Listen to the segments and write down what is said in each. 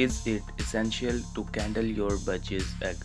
Is it essential to candle your budgies egg؟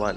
1،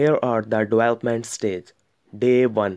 Here are the development stage۔ Day 1،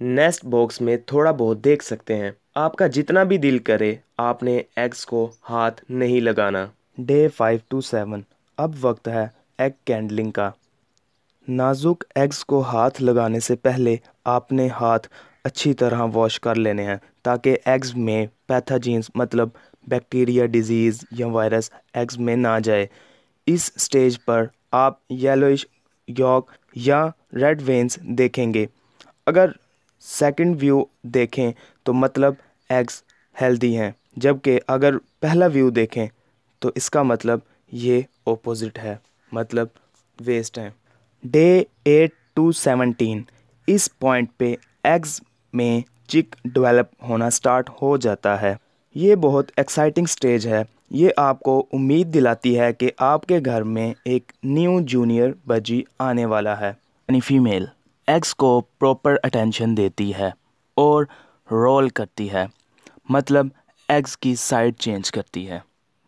nest box में थोड़ा बहुत देख सकते हैं। आपका जितना भी दिल करे आपने एग्स को हाथ नहीं लगाना। डे 5 to 7 अब वक्त है एग कैंडलिंग का। नाजुक एग्स को हाथ लगाने से पहले आपने हाथ अच्छी तरह वॉश कर लेने हैं ताकि एग्स में पैथोजेंस मतलब बैक्टीरिया, डिजीज़ या वायरस एग्स में ना जाए। इस स्टेज पर आप येलोइश यॉक या रेड वेन्स देखेंगे। अगर सेकंड व्यू देखें तो मतलब एग्स हेल्दी हैं, जबकि अगर पहला व्यू देखें तो इसका मतलब ये ऑपोजिट है, मतलब वेस्ट हैं। डे 8 to 17 इस पॉइंट पे एग्स में चिक डेवलप होना स्टार्ट हो जाता है। ये बहुत एक्साइटिंग स्टेज है। ये आपको उम्मीद दिलाती है कि आपके घर में एक न्यू जूनियर बजी आने वाला है। यानी फीमेल एग्स को प्रॉपर अटेंशन देती है और रोल करती है, मतलब एग्स की साइड चेंज करती है।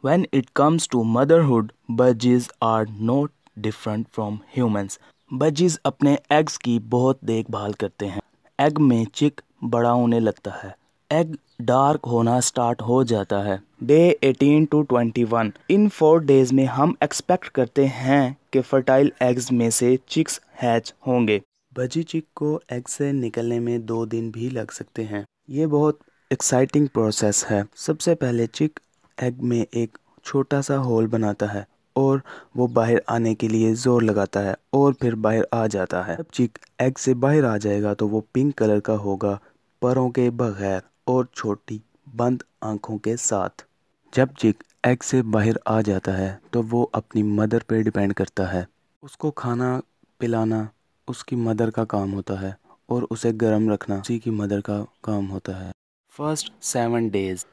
When it comes to motherhood, budgies are not different from humans. budgies अपने एग्स की बहुत देखभाल करते हैं। एग में चिक बड़ा होने लगता है, एग डार्क होना स्टार्ट हो जाता है। डे 18 to 21 इन 4 डेज में हम एक्सपेक्ट करते हैं कि फर्टाइल एग्स में से चिक्स हैच होंगे। बजी चिक को एग से निकलने में 2 दिन भी लग सकते हैं। ये बहुत एक्साइटिंग प्रोसेस है। सबसे पहले चिक एग में एक छोटा सा होल बनाता है और वो बाहर आने के लिए ज़ोर लगाता है और फिर बाहर आ जाता है। जब चिक एग से बाहर आ जाएगा तो वो पिंक कलर का होगा, परों के बगैर और छोटी बंद आँखों के साथ। जब चिक एग से बाहर आ जाता है तो वो अपनी मदर पे डिपेंड करता है। उसको खाना पिलाना उसकी मदर का काम होता है और उसे गर्म रखना उसी की मदर का काम होता है। फर्स्ट 7 डेज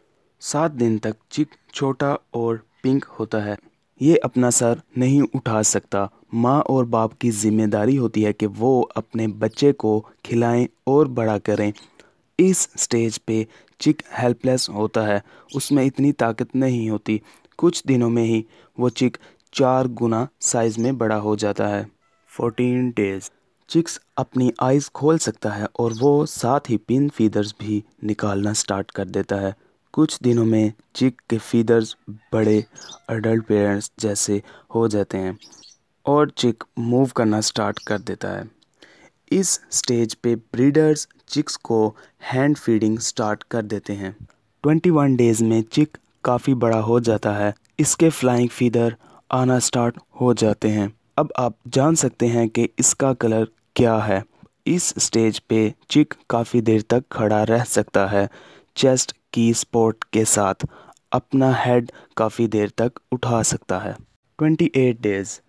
7 दिन तक चिक छोटा और पिंक होता है। ये अपना सर नहीं उठा सकता। माँ और बाप की जिम्मेदारी होती है कि वो अपने बच्चे को खिलाएं और बड़ा करें। इस स्टेज पे चिक हेल्पलेस होता है, उसमें इतनी ताकत नहीं होती। कुछ दिनों में ही वो चिक 4 गुना साइज़ में बड़ा हो जाता है। 14 डेज चिक्स अपनी आइज़ खोल सकता है और वो साथ ही पिन फीदर्स भी निकालना स्टार्ट कर देता है। कुछ दिनों में चिक के फीदर्स बड़े एडल्ट पेरेंट्स जैसे हो जाते हैं और चिक मूव करना स्टार्ट कर देता है। इस स्टेज पे ब्रीडर्स चिक्स को हैंड फीडिंग स्टार्ट कर देते हैं। 21 डेज़ में चिक काफ़ी बड़ा हो जाता है। इसके फ्लाइंग फीदर आना स्टार्ट हो जाते हैं। अब आप जान सकते हैं कि इसका कलर क्या है। इस स्टेज पे चिक काफ़ी देर तक खड़ा रह सकता है, चेस्ट की सपोर्ट के साथ अपना हेड काफ़ी देर तक उठा सकता है। 28 डेज़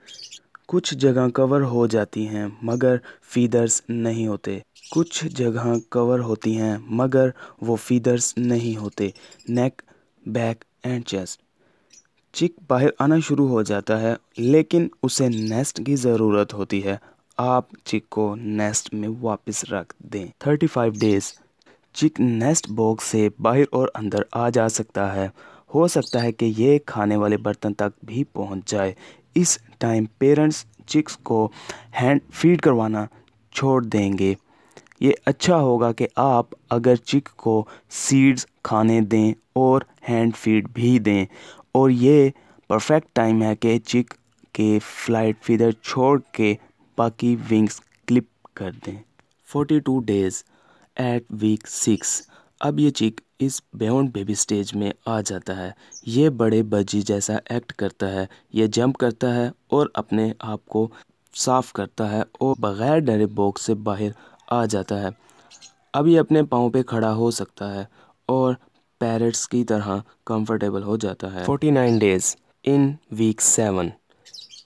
कुछ जगह कवर हो जाती हैं मगर फीदर्स नहीं होते। कुछ जगह कवर होती हैं मगर वो फीदर्स नहीं होते। नेक, बैक एंड चेस्ट। चिक बाहर आना शुरू हो जाता है लेकिन उसे नेस्ट की ज़रूरत होती है। आप चिक को नेस्ट में वापस रख दें। 35 डेज़ चिक नेस्ट बॉक्स से बाहर और अंदर आ जा सकता है। हो सकता है कि ये खाने वाले बर्तन तक भी पहुंच जाए। इस टाइम पेरेंट्स चिक्स को हैंड फीड करवाना छोड़ देंगे। ये अच्छा होगा कि आप अगर चिक को सीड्स खाने दें और हैंड फीड भी दें, और ये परफेक्ट टाइम है कि चिक के फ्लाइट फीदर छोड़ के बाकी विंग्स क्लिप कर दें। 42 डेज़ एट वीक 6 अब ये चिक इस बियॉन्ड बेबी स्टेज में आ जाता है। ये बड़े बजी जैसा एक्ट करता है। ये जंप करता है और अपने आप को साफ करता है और बग़ैर डरे बॉक्स से बाहर आ जाता है। अब ये अपने पाँव पे खड़ा हो सकता है और पैरट्स की तरह कंफर्टेबल हो जाता है। 49 डेज़ इन वीक 7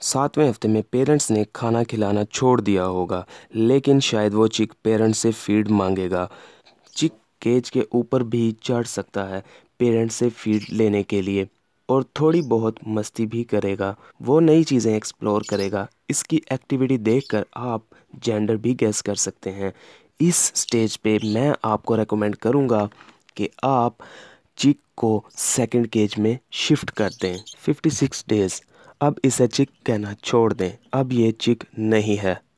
7वें हफ्ते में पेरेंट्स ने खाना खिलाना छोड़ दिया होगा, लेकिन शायद वो चिक पेरेंट्स से फीड मांगेगा। चिक केज के ऊपर भी चढ़ सकता है पेरेंट्स से फीड लेने के लिए और थोड़ी बहुत मस्ती भी करेगा। वो नई चीज़ें एक्सप्लोर करेगा। इसकी एक्टिविटी देखकर आप जेंडर भी गेस कर सकते हैं। इस स्टेज पे मैं आपको रेकमेंड करूँगा कि आप चिक को सेकंड केज में शिफ्ट कर दें। 56 डेज़ अब इसे चिक कहना छोड़ दें। अब ये चिक नहीं है,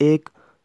1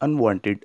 unwanted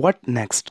What next؟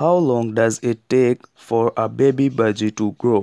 How long does it take for a baby budgie to grow؟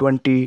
20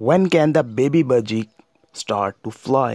When can the baby budgie start to fly؟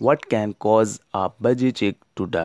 What can cause a budgie chick to die؟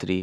3،